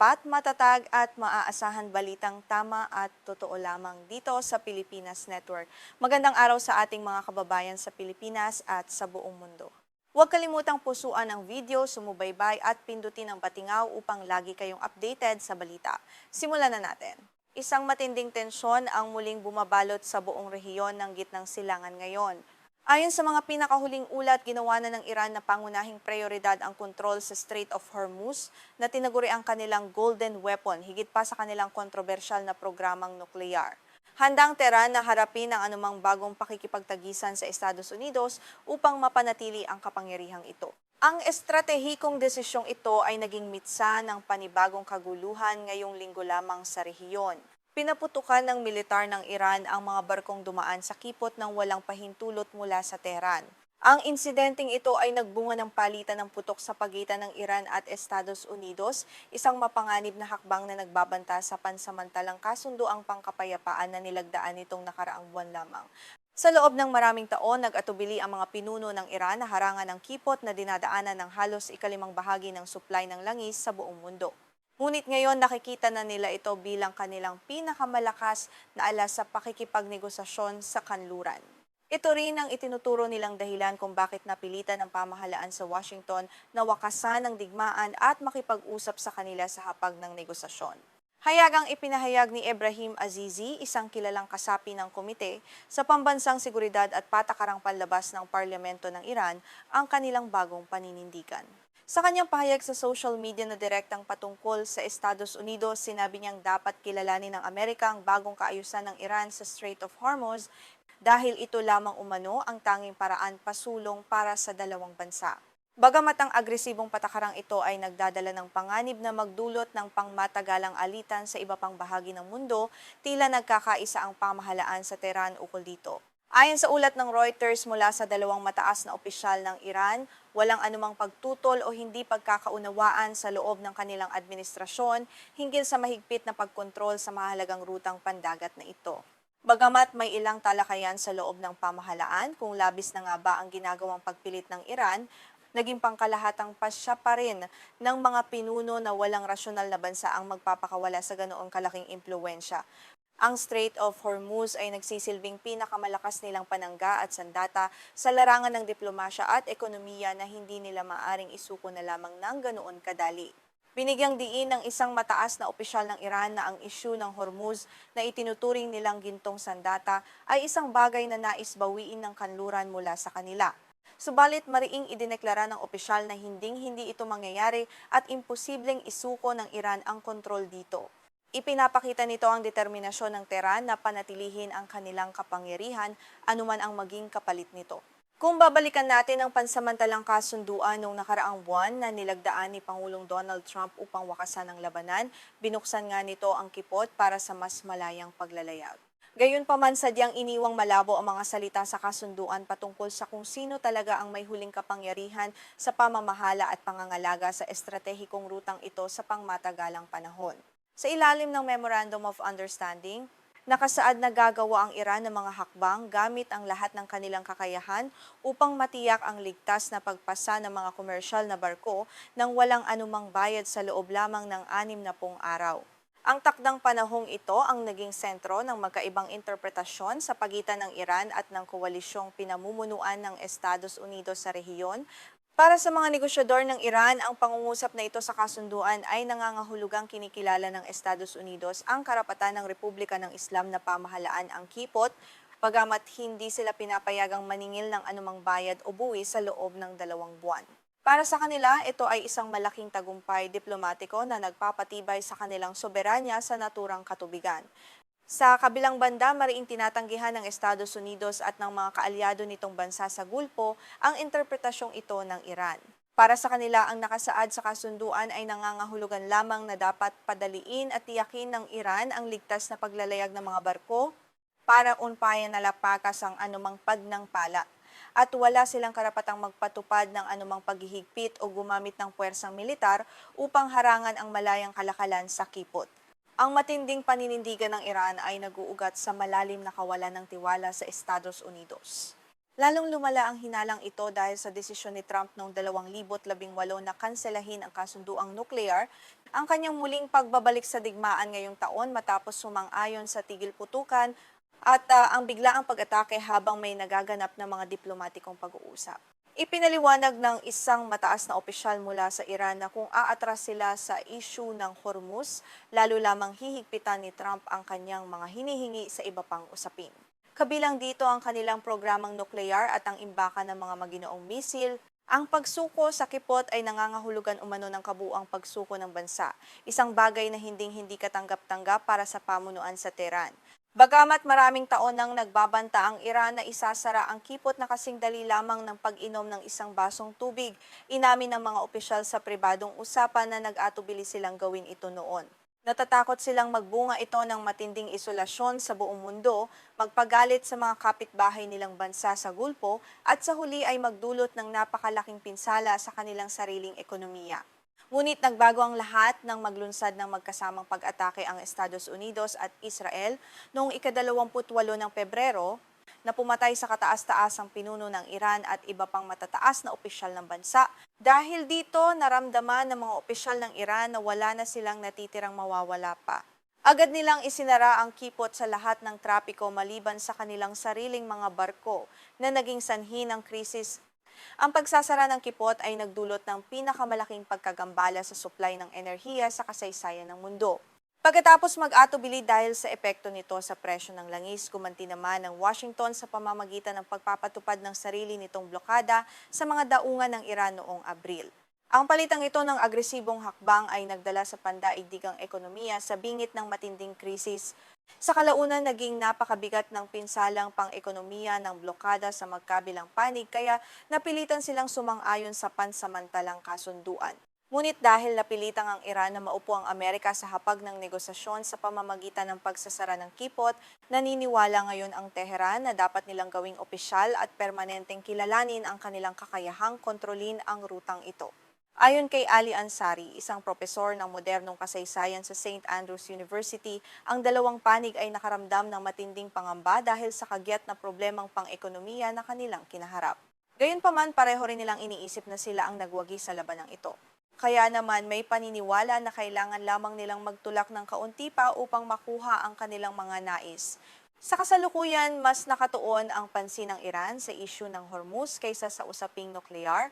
tapat, matatag at maaasahan balitang tama at totoo lamang dito sa Pilipinas Network. Magandang araw sa ating mga kababayan sa Pilipinas at sa buong mundo. Huwag kalimutang pusuan ang video, sumubaybay at pindutin ang patingaw upang lagi kayong updated sa balita. Simulan na natin. Isang matinding tensyon ang muling bumabalot sa buong rehiyon ng gitnang silangan ngayon. Ayon sa mga pinakahuling ulat, ginawa na ng Iran na pangunahing prioridad ang kontrol sa Strait of Hormuz na tinaguri ang kanilang golden weapon, higit pa sa kanilang kontrobersyal na programang nuklear. Handang Tehran na harapin ang anumang bagong pakikipagtagisan sa Estados Unidos upang mapanatili ang kapangyarihang ito. Ang estratehikong desisyong ito ay naging mitsa ng panibagong kaguluhan ngayong linggo lamang sa rehiyon. Pinaputukan ng militar ng Iran ang mga barkong dumaan sa kipot ng walang pahintulot mula sa Tehran. Ang insidenteng ito ay nagbunga ng palitan ng putok sa pagitan ng Iran at Estados Unidos, isang mapanganib na hakbang na nagbabanta sa pansamantalang kasunduang pangkapayapaan na nilagdaan nitong nakaraang buwan lamang. Sa loob ng maraming taon, nag-atubili ang mga pinuno ng Iran na harangan ng kipot na dinadaanan ng halos ikalimang bahagi ng supply ng langis sa buong mundo. Ngunit ngayon nakikita na nila ito bilang kanilang pinakamalakas na alas sa pakikipagnegosasyon sa kanluran. Ito rin ang itinuturo nilang dahilan kung bakit napilitan ang pamahalaan sa Washington na wakasan ang digmaan at makipag-usap sa kanila sa hapag ng negosasyon. Hayagang ipinahayag ni Ebrahim Azizi, isang kilalang kasapi ng komite sa Pambansang Seguridad at Patakarang Panlabas ng Parlamento ng Iran, ang kanilang bagong paninindigan. Sa kanyang pahayag sa social media na direktang patungkol sa Estados Unidos, sinabi niyang dapat kilalanin ng Amerika ang bagong kaayusan ng Iran sa Strait of Hormuz dahil ito lamang umano ang tanging paraan pasulong para sa dalawang bansa. Bagamat ang agresibong patakarang ito ay nagdadala ng panganib na magdulot ng pangmatagalang alitan sa iba pang bahagi ng mundo, tila nagkakaisa ang pamahalaan sa Tehran ukol dito. Ayon sa ulat ng Reuters mula sa dalawang mataas na opisyal ng Iran, walang anumang pagtutol o hindi pagkakaunawaan sa loob ng kanilang administrasyon hinggil sa mahigpit na pagkontrol sa mahalagang rutang pandagat na ito. Bagamat may ilang talakayan sa loob ng pamahalaan kung labis na nga ba ang ginagawang pagpilit ng Iran, naging pangkalahatang pasya pa rin ng mga pinuno na walang rasyonal na bansa ang magpapakawala sa ganoong kalaking impluwensya. Ang Strait of Hormuz ay nagsisilbing pinakamalakas nilang panangga at sandata sa larangan ng diplomasya at ekonomiya na hindi nila maaring isuko na lamang ng ganoon kadali. Binigyang diin ng isang mataas na opisyal ng Iran na ang isyu ng Hormuz na itinuturing nilang gintong sandata ay isang bagay na nais bawiin ng kanluran mula sa kanila. Subalit mariing idineklara ng opisyal na hinding-hindi ito mangyayari at imposibleng isuko ng Iran ang kontrol dito. Ipinapakita nito ang determinasyon ng Tehran na panatilihin ang kanilang kapangyarihan anuman ang maging kapalit nito. Kung babalikan natin ang pansamantalang kasunduan noong nakaraang buwan na nilagdaan ni Pangulong Donald Trump upang wakasan ang labanan, binuksan nga nito ang kipot para sa mas malayang paglalayag. Gayunpaman sadyang iniwang malabo ang mga salita sa kasunduan patungkol sa kung sino talaga ang may huling kapangyarihan sa pamamahala at pangangalaga sa estratehikong rutang ito sa pangmatagalang panahon. Sa ilalim ng Memorandum of Understanding, nakasaad na gagawa ang Iran ng mga hakbang gamit ang lahat ng kanilang kakayahan upang matiyak ang ligtas na pagpasa ng mga komersyal na barko nang walang anumang bayad sa loob lamang ng 60 araw. Ang takdang panahong ito ang naging sentro ng magkaibang interpretasyon sa pagitan ng Iran at ng koalisyong pinamumunuan ng Estados Unidos sa rehiyon. Para sa mga negosyador ng Iran, ang pangungusap na ito sa kasunduan ay nangangahulugang kinikilala ng Estados Unidos ang karapatan ng Republika ng Islam na pamahalaan ang kipot, bagamat hindi sila pinapayagang maningil ng anumang bayad o buwis sa loob ng 2 buwan. Para sa kanila, ito ay isang malaking tagumpay diplomatiko na nagpapatibay sa kanilang soberanya sa naturang katubigan. Sa kabilang banda, mariing tinatanggihan ng Estados Unidos at ng mga kaalyado nitong bansa sa Gulpo ang interpretasyong ito ng Iran. Para sa kanila, ang nakasaad sa kasunduan ay nangangahulugan lamang na dapat padaliin at tiyakin ng Iran ang ligtas na paglalayag ng mga barko para unpayan na lapakas ang anumang pagnangpala. At wala silang karapatang magpatupad ng anumang paghihigpit o gumamit ng puwersang militar upang harangan ang malayang kalakalan sa kipot. Ang matinding paninindigan ng Iran ay nag-uugat sa malalim na kawalan ng tiwala sa Estados Unidos. Lalong lumala ang hinalang ito dahil sa desisyon ni Trump noong 2018 na kanselahin ang kasunduang nuklear, ang kanyang muling pagbabalik sa digmaan ngayong taon matapos sumang-ayon sa tigil putukan at ang biglaang pag-atake habang may nagaganap na mga diplomatikong pag-uusap. Ipinaliwanag ng isang mataas na opisyal mula sa Iran na kung aatras sila sa issue ng Hormuz, lalo lamang hihigpitan ni Trump ang kanyang mga hinihingi sa iba pang usapin. Kabilang dito ang kanilang programang nuklear at ang imbakan ng mga maginoong misil. Ang pagsuko sa kipot ay nangangahulugan umano ng kabuuang pagsuko ng bansa, isang bagay na hinding-hindi katanggap-tanggap para sa pamunuan sa Tehran. Bagamat maraming taon nang nagbabanta ang Iran na isasara ang kipot na kasing dali lamang ng pag-inom ng isang basong tubig, inamin ng mga opisyal sa pribadong usapan na nag-atubili silang gawin ito noon. Natatakot silang magbunga ito ng matinding isolasyon sa buong mundo, magpagalit sa mga kapitbahay nilang bansa sa Gulpo at sa huli ay magdulot ng napakalaking pinsala sa kanilang sariling ekonomiya. Ngunit nagbago ang lahat nang maglunsad ng magkasamang pag-atake ang Estados Unidos at Israel noong ika-28 ng Pebrero na pumatay sa kataas-taasang pinuno ng Iran at iba pang matataas na opisyal ng bansa. Dahil dito, naramdaman ng mga opisyal ng Iran na wala na silang natitirang mawawala pa. Agad nilang isinara ang kipot sa lahat ng trapiko maliban sa kanilang sariling mga barko na naging sanhi ng krisis. Ang pagsasara ng kipot ay nagdulot ng pinakamalaking pagkagambala sa supply ng enerhiya sa kasaysayan ng mundo. Pagkatapos mag-atubili dahil sa epekto nito sa presyo ng langis, gumanti naman ng Washington sa pamamagitan ng pagpapatupad ng sarili nitong blokada sa mga daungan ng Iran noong Abril. Ang palitang ito ng agresibong hakbang ay nagdala sa pandaigdigang ekonomiya sa bingit ng matinding krisis. Sa kalaunan, naging napakabigat ng pinsalang pang-ekonomiya ng blokada sa magkabilang panig kaya napilitan silang sumang-ayon sa pansamantalang kasunduan. Ngunit dahil napilitang ang Iran na maupo ang Amerika sa hapag ng negosasyon sa pamamagitan ng pagsasara ng kipot, naniniwala ngayon ang Tehran na dapat nilang gawing opisyal at permanenteng kilalanin ang kanilang kakayahang kontrolin ang rutang ito. Ayon kay Ali Ansari, isang propesor ng modernong kasaysayan sa St. Andrews University, ang dalawang panig ay nakaramdam ng matinding pangamba dahil sa kagyat na problemang pang-ekonomiya na kanilang kinaharap. Gayunpaman, pareho rin nilang iniisip na sila ang nagwagi sa labanang ito. Kaya naman may paniniwala na kailangan lamang nilang magtulak ng kaunti pa upang makuha ang kanilang mga nais. Sa kasalukuyan, mas nakatuon ang pansin ng Iran sa issue ng Hormuz kaysa sa usaping nuklear.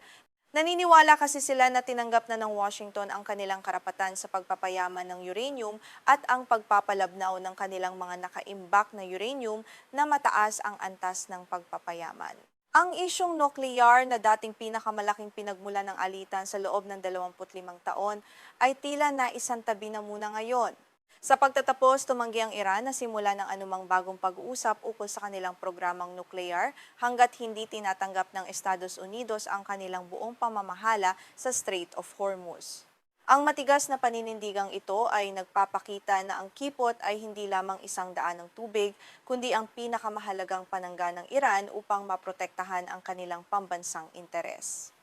Naniniwala kasi sila na tinanggap na ng Washington ang kanilang karapatan sa pagpapayaman ng uranium at ang pagpapalabnaw ng kanilang mga nakaimbak na uranium na mataas ang antas ng pagpapayaman. Ang isyong nuklear na dating pinakamalaking pinagmula ng alitan sa loob ng 25 taon ay tila naisantabi na muna ngayon. Sa pagtatapos, tumanggi ang Iran na simula ng anumang bagong pag-uusap ukol sa kanilang programang nuklear hanggat hindi tinatanggap ng Estados Unidos ang kanilang buong pamamahala sa Strait of Hormuz. Ang matigas na paninindigang ito ay nagpapakita na ang kipot ay hindi lamang isang daan ng tubig, kundi ang pinakamahalagang panangga ng Iran upang maprotektahan ang kanilang pambansang interes.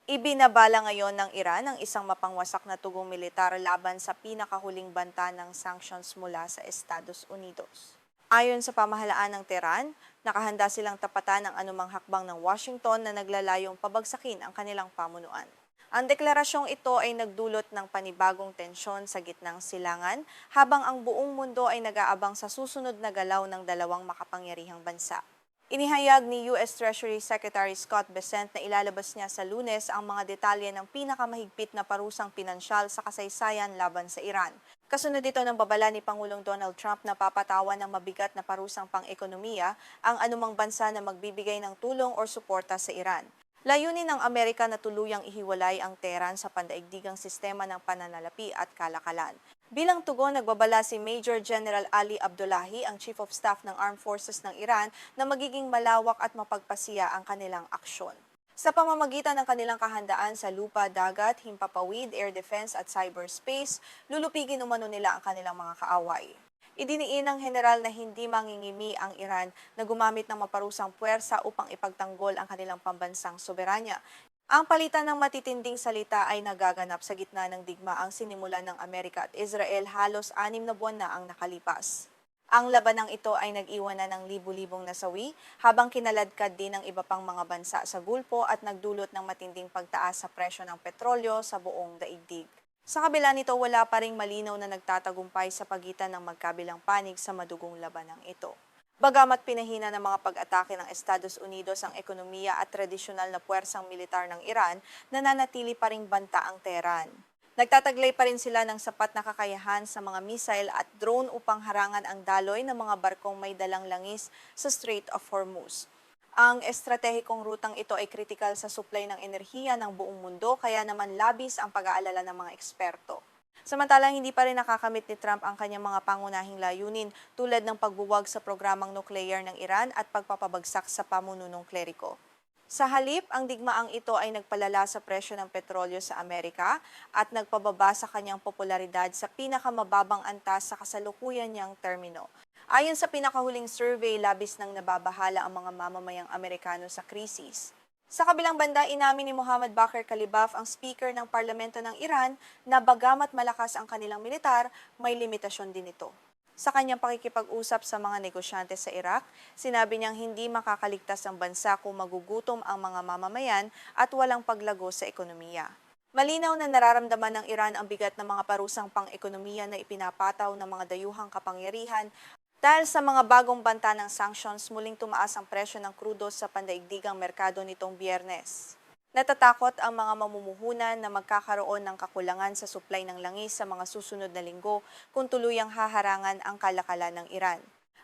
Ibinabala ngayon ng Iran ang isang mapangwasak na tugong militar laban sa pinakahuling banta ng sanctions mula sa Estados Unidos. Ayon sa pamahalaan ng Tehran, nakahanda silang tapatan ang anumang hakbang ng Washington na naglalayong pabagsakin ang kanilang pamunuan. Ang deklarasyong ito ay nagdulot ng panibagong tensyon sa gitnang silangan habang ang buong mundo ay nag-aabang sa susunod na galaw ng dalawang makapangyarihang bansa. Inihayag ni U.S. Treasury Secretary Scott Bessent na ilalabas niya sa Lunes ang mga detalye ng pinakamahigpit na parusang pinansyal sa kasaysayan laban sa Iran. Kasunod dito ng babala ni Pangulong Donald Trump na papatawan ng mabigat na parusang pang-ekonomiya ang anumang bansa na magbibigay ng tulong o suporta sa Iran. Layunin ng Amerika na tuluyang ihiwalay ang Tehran sa pandaigdigang sistema ng pananalapi at kalakalan. Bilang tugon, nagbabala si Major General Ali Abdullahi, ang Chief of Staff ng Armed Forces ng Iran, na magiging malawak at mapagpasiya ang kanilang aksyon. Sa pamamagitan ng kanilang kahandaan sa lupa, dagat, himpapawid, air defense at cyberspace, lulupigin umano nila ang kanilang mga kaaway. Idiniin ng general na hindi mangingimi ang Iran na gumamit ng maparusang puwersa upang ipagtanggol ang kanilang pambansang soberanya. Ang palitan ng matitinding salita ay nagaganap sa gitna ng digmaang sinimulan ng Amerika at Israel halos 6 na buwan na ang nakalipas. Ang labanang ito ay nag-iwan na ng libu-libong nasawi habang kinaladkad din ng iba pang mga bansa sa Gulpo at nagdulot ng matinding pagtaas sa presyo ng petrolyo sa buong daigdig. Sa kabila nito, wala pa ring malinaw na nagtatagumpay sa pagitan ng magkabilang panig sa madugong labanang ito. Bagamat pinahina ng mga pag-atake ng Estados Unidos ang ekonomiya at tradisyonal na puwersang militar ng Iran, nananatili pa ring banta ang Tehran. Nagtataglay pa rin sila ng sapat na kakayahan sa mga missile at drone upang harangan ang daloy ng mga barkong may dalang langis sa Strait of Hormuz. Ang estratehikong rutang ito ay kritikal sa supply ng enerhiya ng buong mundo kaya naman labis ang pag-aalala ng mga eksperto. Samantalang hindi pa rin nakakamit ni Trump ang kanyang mga pangunahing layunin tulad ng pagbuwag sa programang nuclear ng Iran at pagpapabagsak sa pamununong kleriko. Sa halip, ang digmaang ito ay nagpalala sa presyo ng petrolyo sa Amerika at nagpababa sa kanyang popularidad sa pinakamababang antas sa kasalukuyan niyang termino. Ayon sa pinakahuling survey, labis nang nababahala ang mga mamamayang Amerikano sa krisis. Sa kabilang banda, inamin ni Mohammad Bakr Kalibaf, ang speaker ng parlamento ng Iran, na bagamat malakas ang kanilang militar, may limitasyon din ito. Sa kanyang pakikipag-usap sa mga negosyante sa Iraq, sinabi niyang hindi makakaligtas ang bansa kung magugutom ang mga mamamayan at walang paglago sa ekonomiya. Malinaw na nararamdaman ng Iran ang bigat ng mga parusang pang-ekonomiya na ipinapataw ng mga dayuhang kapangyarihan dahil sa mga bagong banta ng sanctions. Muling tumaas ang presyo ng krudo sa pandaigdigang merkado nitong Biyernes. Natatakot ang mga mamumuhunan na magkakaroon ng kakulangan sa supply ng langis sa mga susunod na linggo kung tuluyang haharangan ang kalakalan ng Iran.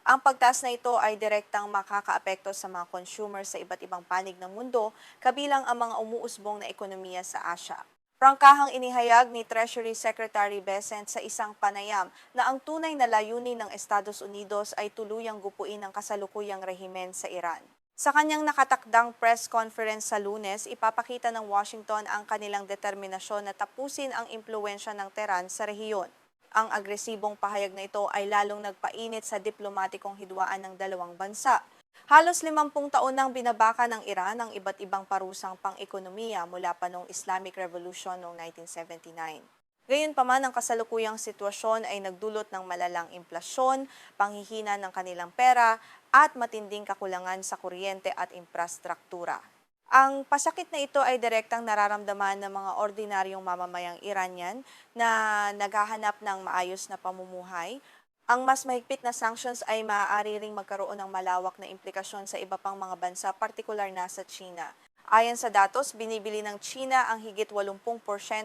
Ang pagtaas na ito ay direktang makakaapekto sa mga consumer sa iba't ibang panig ng mundo, kabilang ang mga umuusbong na ekonomiya sa Asya. Prangkahang inihayag ni Treasury Secretary Bessent sa isang panayam na ang tunay na layunin ng Estados Unidos ay tuluyang gupuin ang kasalukuyang rehimen sa Iran. Sa kanyang nakatakdang press conference sa Lunes, ipapakita ng Washington ang kanilang determinasyon na tapusin ang impluwensya ng Tehran sa rehiyon. Ang agresibong pahayag na ito ay lalong nagpainit sa diplomatikong hidwaan ng dalawang bansa. Halos 50 taon nang binabaka ng Iran ang iba't ibang parusang pang-ekonomiya mula pa noong Islamic Revolution noong 1979. Gayunpaman, ang kasalukuyang sitwasyon ay nagdulot ng malalang inflasyon, panghihina ng kanilang pera, at matinding kakulangan sa kuryente at infrastruktura. Ang pasakit na ito ay direktang nararamdaman ng mga ordinaryong mamamayang Iranian na naghahanap ng maayos na pamumuhay. Ang mas mahigpit na sanctions ay maaari ring magkaroon ng malawak na implikasyon sa iba pang mga bansa, partikular na sa China. Ayon sa datos, binibili ng China ang higit 80%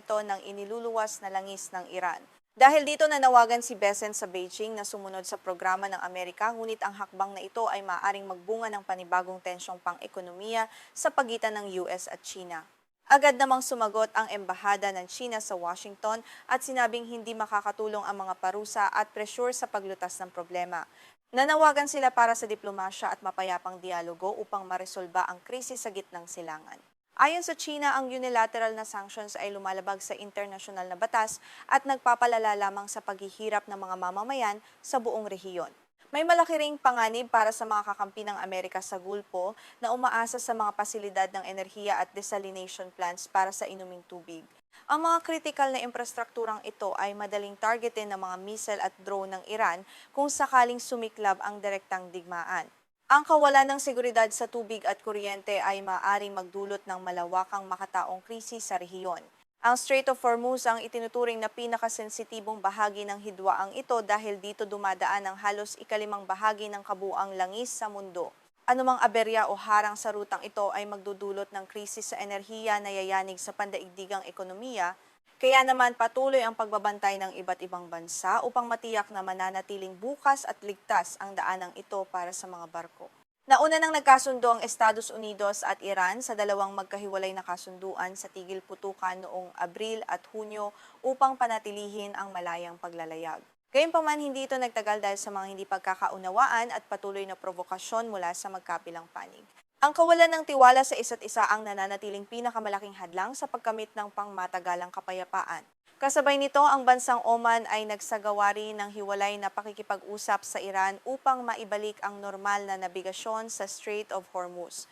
ng iniluluwas na langis ng Iran. Dahil dito nanawagan si Bessent sa Beijing na sumunod sa programa ng Amerika, ngunit ang hakbang na ito ay maaaring magbunga ng panibagong tensyong pang-ekonomiya sa pagitan ng US at China. Agad namang sumagot ang embahada ng China sa Washington at sinabing hindi makakatulong ang mga parusa at presyur sa paglutas ng problema. Nanawagan sila para sa diplomasya at mapayapang dialogo upang maresolba ang krisis sa gitnang silangan. Ayon sa China, ang unilateral na sanctions ay lumalabag sa internasyonal na batas at nagpapalala lamang sa paghihirap ng mga mamamayan sa buong rehiyon. May malaki ring panganib para sa mga kakampi ng Amerika sa Gulpo na umaasa sa mga pasilidad ng enerhiya at desalination plants para sa inuming tubig. Ang mga kritikal na infrastrukturang ito ay madaling targetin ng mga missile at drone ng Iran kung sakaling sumiklab ang direktang digmaan. Ang kawalan ng seguridad sa tubig at kuryente ay maaaring magdulot ng malawakang makataong krisis sa rehiyon. Ang Strait of Hormuz ang itinuturing na pinakasensitibong bahagi ng hidwaang ito dahil dito dumadaan ang halos ikalimang bahagi ng kabuuang langis sa mundo. Anumang aberya o harang sa rutang ito ay magdudulot ng krisis sa enerhiya na yayanig sa pandaigdigang ekonomiya, kaya naman patuloy ang pagbabantay ng iba't ibang bansa upang matiyak na mananatiling bukas at ligtas ang daanang ito para sa mga barko. Nauna nang nagkasundo ang Estados Unidos at Iran sa dalawang magkahiwalay na kasunduan sa tigil putukan noong Abril at Hunyo upang panatilihin ang malayang paglalayag. Gayunpaman, hindi ito nagtagal dahil sa mga hindi pagkakaunawaan at patuloy na provokasyon mula sa magkabilang panig. Ang kawalan ng tiwala sa isa't isa ang nananatiling pinakamalaking hadlang sa pagkamit ng pangmatagalang kapayapaan. Kasabay nito, ang bansang Oman ay nagsagawa rin ng hiwalay na pakikipag-usap sa Iran upang maibalik ang normal na nabigasyon sa Strait of Hormuz.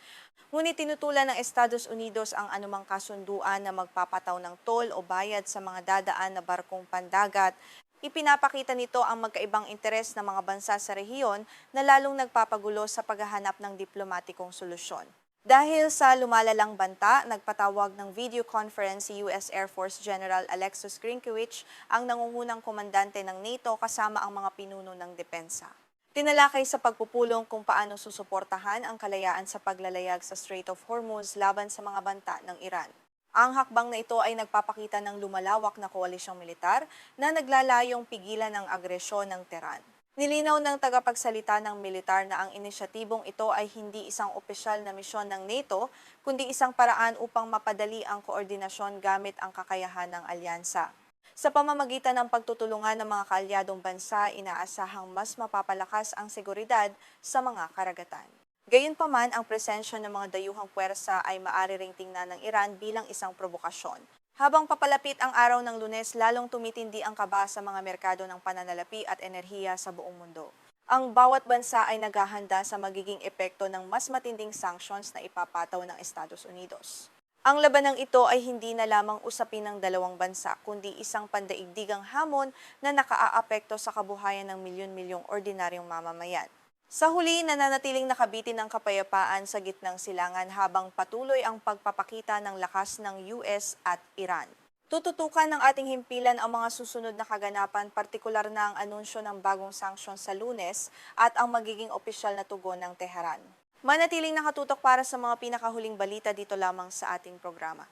Ngunit tinutulan ng Estados Unidos ang anumang kasunduan na magpapataw ng toll o bayad sa mga dadaan na barkong pandagat Ipinapakita nito ang magkaibang interes ng mga bansa sa rehiyon na lalong nagpapagulo sa paghahanap ng diplomatikong solusyon. Dahil sa lumalalang banta, nagpatawag ng video conference si US Air Force General Alexis Grinkiewicz, ang nangungunang komandante ng NATO kasama ang mga pinuno ng depensa. Tinalakay sa pagpupulong kung paano susuportahan ang kalayaan sa paglalayag sa Strait of Hormuz laban sa mga banta ng Iran. Ang hakbang na ito ay nagpapakita ng lumalawak na koalisyong militar na naglalayong pigilan ang agresyon ng Tehran. Nilinaw ng tagapagsalita ng militar na ang inisyatibong ito ay hindi isang opisyal na misyon ng NATO, kundi isang paraan upang mapadali ang koordinasyon gamit ang kakayahan ng alyansa. Sa pamamagitan ng pagtutulungan ng mga kaalyadong bansa, inaasahang mas mapapalakas ang seguridad sa mga karagatan. Gayunpaman, ang presensya ng mga dayuhang puwersa ay maaari ring tingnan ng Iran bilang isang provokasyon. Habang papalapit ang araw ng Lunes, lalong tumitindi ang kaba sa mga merkado ng pananalapi at enerhiya sa buong mundo. Ang bawat bansa ay naghahanda sa magiging epekto ng mas matinding sanctions na ipapataw ng Estados Unidos. Ang labanang ito ay hindi na lamang usapin ng dalawang bansa, kundi isang pandaigdigang hamon na nakaaapekto sa kabuhayan ng milyon-milyong ordinaryong mamamayan. Sa huli, nananatiling nakabitin ang kapayapaan sa gitnang silangan habang patuloy ang pagpapakita ng lakas ng US at Iran. Tututukan ng ating himpilan ang mga susunod na kaganapan, partikular na ang anunsyo ng bagong sanksyon sa Lunes at ang magiging opisyal na tugon ng Tehran. Manatiling nakatutok para sa mga pinakahuling balita dito lamang sa ating programa.